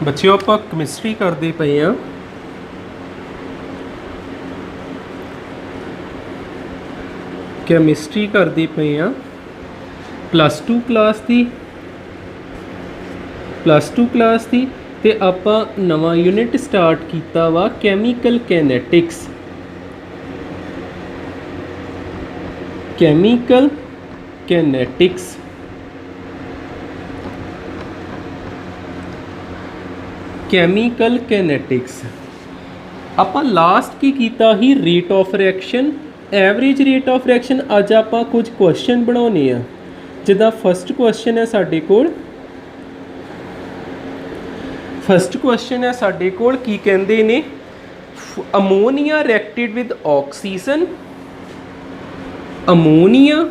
बच्चों आप केमिस्ट्री करते पे हाँ। केमिस्ट्री करते पे हाँ +2 क्लास की ते आपां नवा यूनिट स्टार्ट किया वा chemical kinetics. Chemical kinetics chemical kinetics आपां लास्ट की कीता ही rate of reaction, average rate of reaction. अज आपां कुछ क्वेश्चन बनाने आ, जिदा फस्ट क्वेश्चन है साडे कोल। फस्ट क्वेश्चन है साडे कोल की कहंदे ने, ammonia reacted with oxygen, ammonia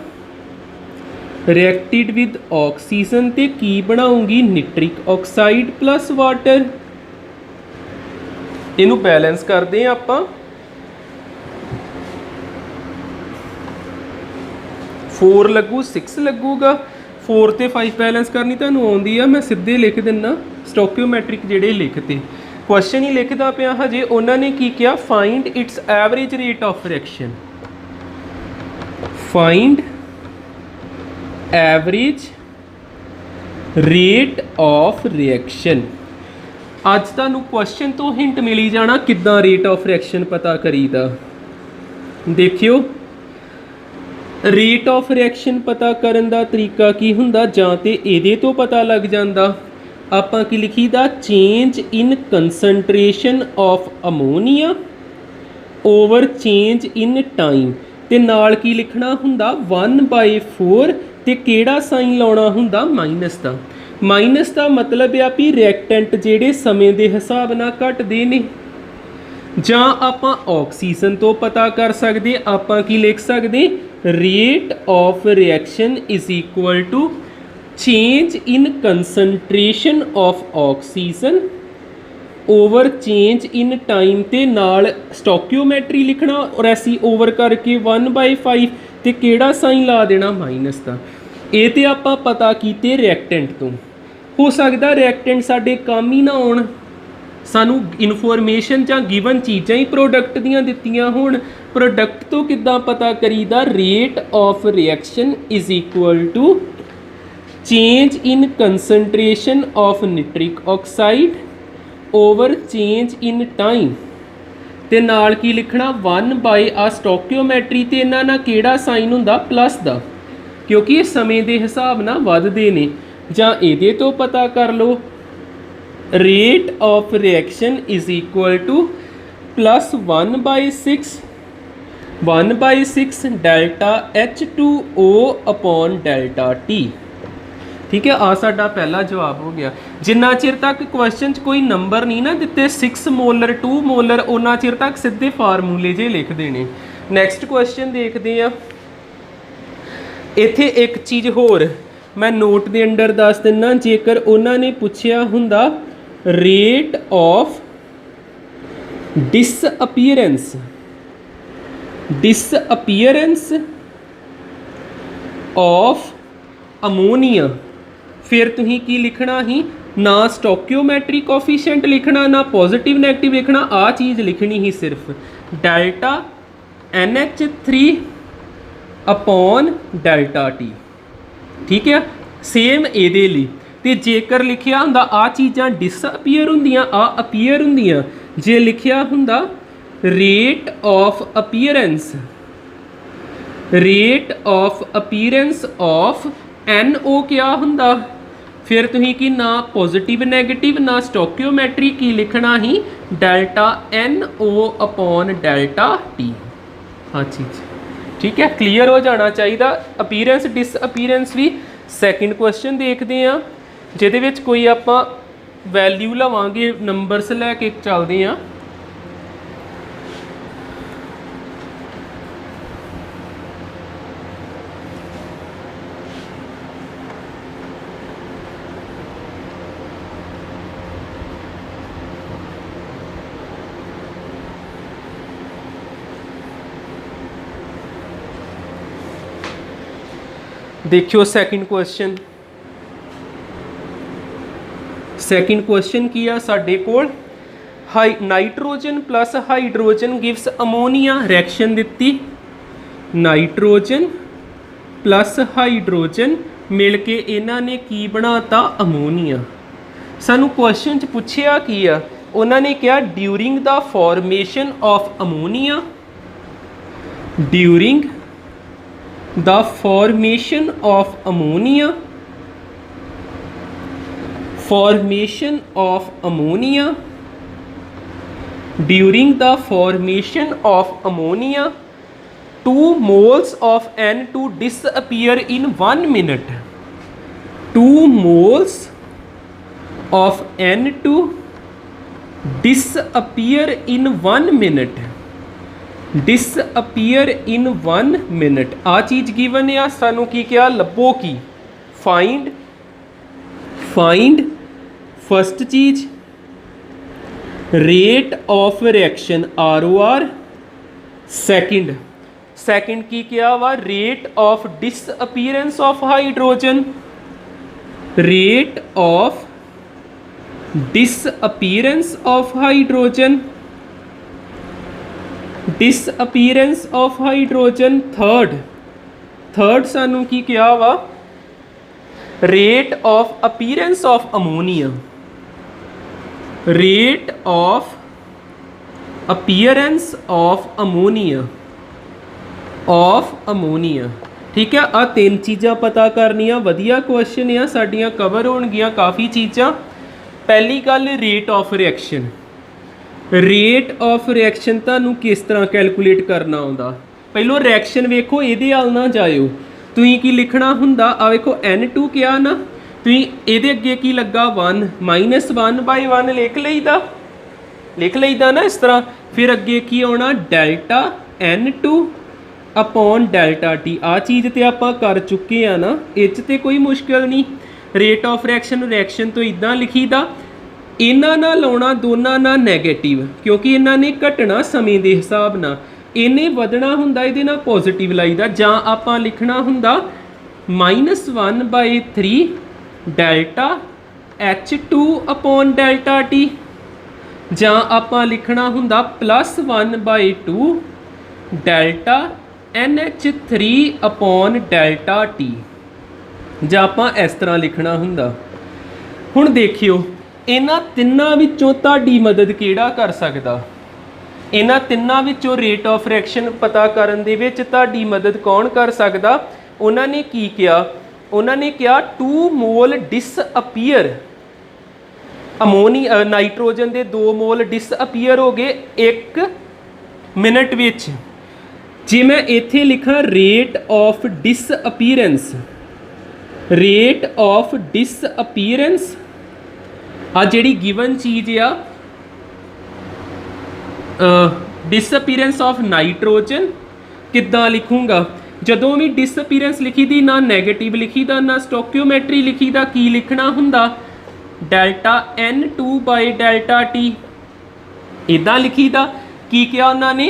reacted with oxygen ते की बनाऊंगी निट्रिक ऑक्साइड प्लस वाटर। इनू बैलेंस करते हैं आपां। 4 लगू 6 लगूगा, 4 ते 5 बैलेंस करनी तुहानूं आउंदी आ, मैं सीधे लिख दिना स्टोकियोमैट्रिक जिहड़े लिखते। क्वेश्चन ही लिखदा पिया हजे, उन्होंने की किया find its average rate of reaction. Find average rate of reaction. अज तुहानूं क्वेश्चन तो हिंट मिली जाना किद्दां रेट ऑफ रिएक्शन पता करीदा। देखियो रेट ऑफ रिएक्शन पता करन दा तरीका की हुंदा, जां ते इहदे तो पता लग जांदा। आपां की लिखीदा change in concentration of ammonia over change in time, ते नाल की लिखना हुंदा 1/4 ते केड़ा साइन लाउणा हुंदा माइनस दा। माइनस का मतलब आ भी रिएक्टेंट जिहड़े समय के हिसाब नाल घटदे ने। जां आपां ऑक्सीजन तो पता कर सकते, आपां की लिख सकते rate of reaction is equal to change in concentration of oxygen over change in time, ते नाल स्टोकियोमैट्री लिखना और ऐसी ओवर करके 1/5 ते केड़ा साइन ला देना माइनस का। ये तो आपां पता कीते रिएक्टेंट तो। हो सकता रिएक्टेंट साडे काम ही ना आउण, सानू इनफॉर्मेशन जां गिवन चीज़ां ही प्रोडक्ट दियां दित्तियां होण। प्रोडक्ट तो किद्दां पता करीदा, rate of reaction is equal to change in concentration of nitric oxide over change in time, ते नाल की लिखना 1/, स्टोकियोमैट्री ते इन्हां नाल केड़ा साइन हुंदा प्लस दा, क्योंकि ये समय के हिसाब नाल वधदे ने। जां इहदे तो पता कर लो rate of reaction is equal to plus 1/6 delta H2O upon delta T। ठीक है, आ साडा पहला जवाब हो गया। जिन्ना चिर तक क्वेश्चन च कोई नंबर नहीं ना दिते 6 मोलर 2 मोलर, उन्ना चिर तक सीधे फार्मूले जे लिख देने। नैक्सट क्वेश्चन देखते हैं। इत्थे एक चीज़ होर मैं नोट के अंडर दस दिना, जेकर उन्होंने पूछया हुंदा रेट ऑफ डिसअपीयरेंस ऑफ अमोनीया, फिर तुसीं की लिखना ही, ना स्टोकियोमैट्री कोफिशिएंट लिखना, ना पॉजिटिव नैगेटिव लिखना, आ चीज़ लिखनी ही सिर्फ delta NH3 upon delta T। ठीक है, सेम ये लिए। तो जेकर लिखिया हुंदा आ चीज़ां डिसअपीयर हुंदियां, आ अपीयर हुंदियां, जे लिखिया हुंदा rate of appearance of NO क्या हुंदा, फिर तुसीं की ना पॉजिटिव नैगेटिव ना स्टोकियोमैट्री की लिखना ही delta NO upon delta T। हाँ चीज़ ठीक है, क्लीयर हो जाना चाहिए। अपीयरेंस डिसअपीयरेंस भी सैकेंड क्वेश्चन देखते हैं, जिहदे विच कोई आपां वैल्यू लवांगे, नंबरस लैके चलते हैं। देखियो सैकेंड क्वेश्चन। सैकेंड क्वेश्चन की आ साडे कोल nitrogen plus hydrogen gives ammonia reaction दिती नाइट्रोजन प्लस हाइड्रोजन मिल के इन्हां ने की बनाता अमोनीया। सानू क्वेश्चन च पुछया की आ उन्होंने कहा during the formation of ammonia during the formation of ammonia formation of ammonia during the formation of ammonia 2 moles of N2 disappear in 1 minute 2 moles of N2 disappear in 1 minute disappear in 1 minute आ चीज़ given है सानू की क्या लभो की find first चीज rate of reaction ROR second की क्या वा rate of disappearance of hydrogen rate of disappearance of hydrogen disappearance of hydrogen third सानू की क्या वा rate of appearance of ammonia rate of appearance of ammonia ठीक है। आ तीन चीज़ां पता करनियां वधिया क्वेश्चन आ साडियां कवर होणगियां काफ़ी चीज़ां। पहली गल रेट ऑफ रिएक्शन तुहानूं किस तरह कैलकुलेट करना आउंदा पहलों रिएक्शन वेखो इहदे नाल ना जाओ तुसीं की लिखना हुंदा आ वेखो N2 क्या ना तुसीं इहदे अगे की लगा 1 -1/1 लिख लईदा ना इस तरह। फिर अगे की आना delta N2 upon delta T आ चीज़ तो आप कर चुके हैं ना इस ते कोई मुश्किल नहीं। रेट ऑफ रिएक्शन तो इदां लिखीदा इन्हां नाल लाउणा दोनां नाल नैगेटिव क्योंकि इन्हां ने घटना समय के हिसाब नाल इन्हें वधना हुंदा इहदे नाल पॉजिटिव लाईदा जां आपां लिखना हुंदा -1/3 delta H2 upon delta T जां आपां लिखना हुंदा +1/2 delta NH3 upon delta T जां आपां इस तरह लिखना हुंदा। हुण देखियो इन्हां तिन्नां विचों तुहाडी मदद किहड़ा कर सकदा इन्हां तिन्नां विचों रेट ऑफ रिएक्शन पता करन दे विच तुहाडी मदद कौन कर सकदा। उन्होंने की किया उन्होंने क्या 2 मोल डिसअपीयर अमोनीया नाइट्रोजन के 2 मोल डिसअपीयर हो गए 1 मिनट विच। जे मैं इत्थे लिखा रेट ऑफ डिसअपीयरेंस आ जिहड़ी गिवन चीज़ आ डिसअपीयरेंस ऑफ नाइट्रोजन किद्दां लिखूँगा जदों भी डिसअपीयरेंस लिखी दी ना नैगेटिव लिखी दा ना स्टोक्योमेट्री लिखी दा की लिखना हुंदा डेल्टा N2/डेल्टा T इदां लिखी दा की क्या उन्होंने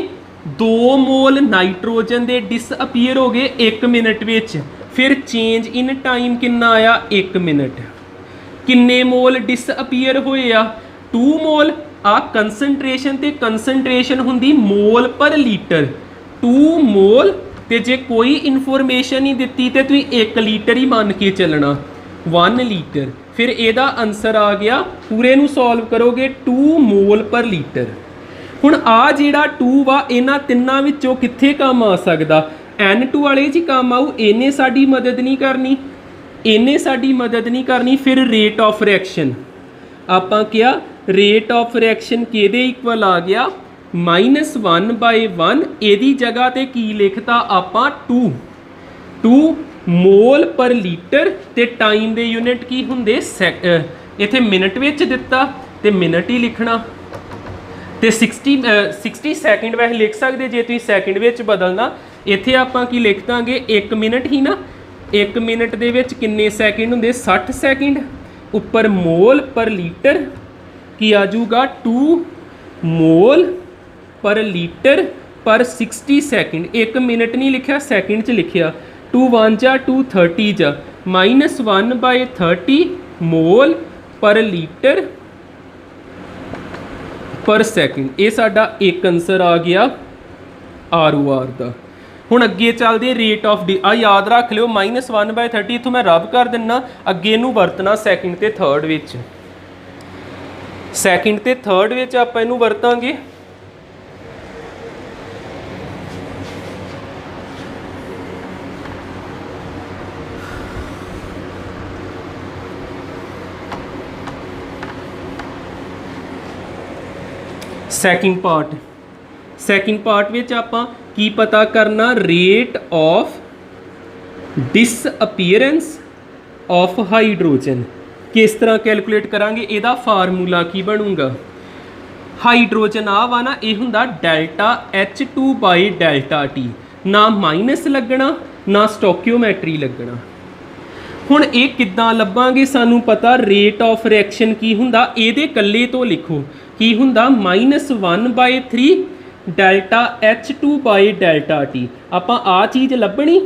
2 मोल नाइट्रोजन के डिसअपीयर हो गए 1 मिनट विच। फिर चेंज इन टाइम कितना आया 1 मिनट। किन्ने मोल डिसअपीयर होए आ 2 मोल आ कंसनट्रेशन हुंदी मोल पर लीटर 2 मोल ते जे कोई इन्फॉर्मेशन ही दिती तो तुम 1 लीटर ही मान के चलना 1 लीटर। फिर एदा आंसर आ गया पूरे नू सॉल्व करोगे 2 मोल पर लीटर। हुण आ जिहड़ा 2 वा इन्हां तिन्नां विचों कित्थे काम आ सकदा N2 वाले जी काम आऊ इन्हें साडी मदद नहीं करनी फिर रेट ऑफ रिएक्शन आपां क्या रेट ऑफ रिएक्शन किहदे इक्वल आ गया -1/1 एदी जगह ते की लिखता आपां 2 मोल पर लीटर ते टाइम दे यूनिट की हुंदे इत्थे मिनट विच दिता ते मिनट ही लिखना ते 60 सैकेंड वैसे लिख सकते जे तुसीं सैकेंड विच बदलना इत्थे आपां की लिख दांगे 1 मिनट ही ना 1 मिनट दे विच किन्ने सैकेंड हुंदे 60 सैकेंड उपर मोल पर लीटर की आजूगा 2 मोल पर लीटर पर 60 सैकेंड 1 मिनट नहीं लिखा सैकेंड च लिखिया 2 1 जा 2 30 जा -1/30 मोल पर लीटर पर सैकेंड। ये साडा एक आंसर आ गया ROR का। हुण अगे चलते रेट ऑफ डी आ याद रख लियो -1/30 इत्थों मैं रब कर दिना अगे इनू वरतना सैकेंड ते थर्ड विच। सैकेंड ते थर्ड विच आपां इनू वरतांगे। सैकेंड पार्ट विच आपां की पता करना rate of disappearance of hydrogen. किस तरह कैलकुलेट करांगे, इहदा फार्मूला की बनूगा। हाइड्रोजन आ वा ना ये हुंदा डेल्टा H2/डेल्टा T, ना माइनस लगना ना स्टोकियोमैट्री लगना। हुण ये किद्दां लभांगे, सानू पता रेट ऑफ रिएक्शन की हुंदा, इहदे कल्ले तो लिखो की हुंदा -1/3 डेल्टा H2/डेल्टा T। आपां आ चीज़ लभनी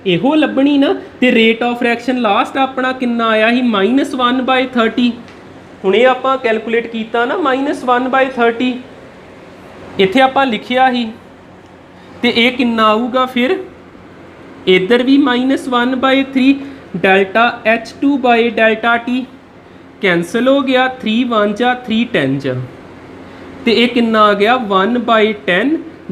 इहो लभनी ना, तो रेट ऑफ रिएक्शन लास्ट अपना कितना आया ही -1/30। हुण ये आपां कैलकुलेट कीता ना -1/30, इत्थे आपां लिखिया ही, तो ये कितना आऊगा फिर इधर भी -1/3 डेल्टा H2/डेल्टा T कैंसल हो गया, 3 1 जा 3 10 जा, तो ये कितना आ गया 1/10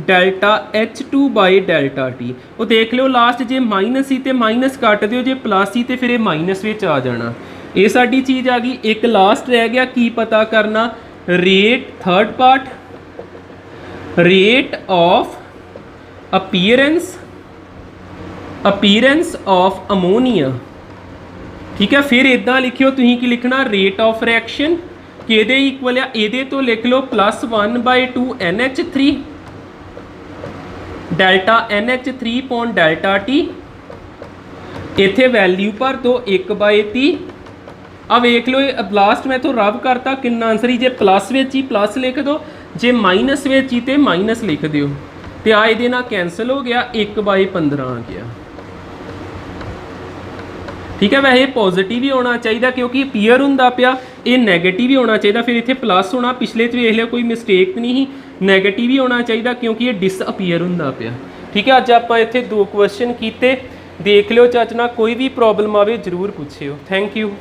डेल्टा H2/डेल्टा T। वो देख लो लास्ट जे माइनस ही तो माइनस कट दियो, जे प्लस ही तो फिर ये माइनस में आ जाना। ये साडी चीज़ आ गई। एक लास्ट रह गया की पता करना, rate third part, rate of appearance of ammonia. ठीक है, फिर इदा लिखियो तुसीं की लिखना, रेट ऑफ रिएक्शन कि इक्वल आ ये तो लिख लो +1/2 NH3 delta NH3 delta T। इत्थे वैल्यू भर दो 1/30। अब वेख लो लास्ट मैं तो रब करता कितना answer he, J plus which he plus लिख दो, जे माइनस विच ही तो माइनस लिख दियो, तो आ ये ना कैंसल हो गया, 1/15 आ गया। ठीक है, वैसे पॉजिटिव ही होना चाहिए क्योंकि अपीयर होंदा पिया, ये नैगेटिव ही होना चाहिए, फिर इत्थे प्लस होना, पिछले वेख लिया कोई मिसटेक नहीं ही, नैगेटिव ही होना चाहिए क्योंकि ये डिसअपीयर होंदा पिया। ठीक है, अज आप इत्थे 2 क्वेश्चन किए, देख लियो चच ना, कोई भी प्रॉब्लम आवे जरूर पूछियो। Thank you.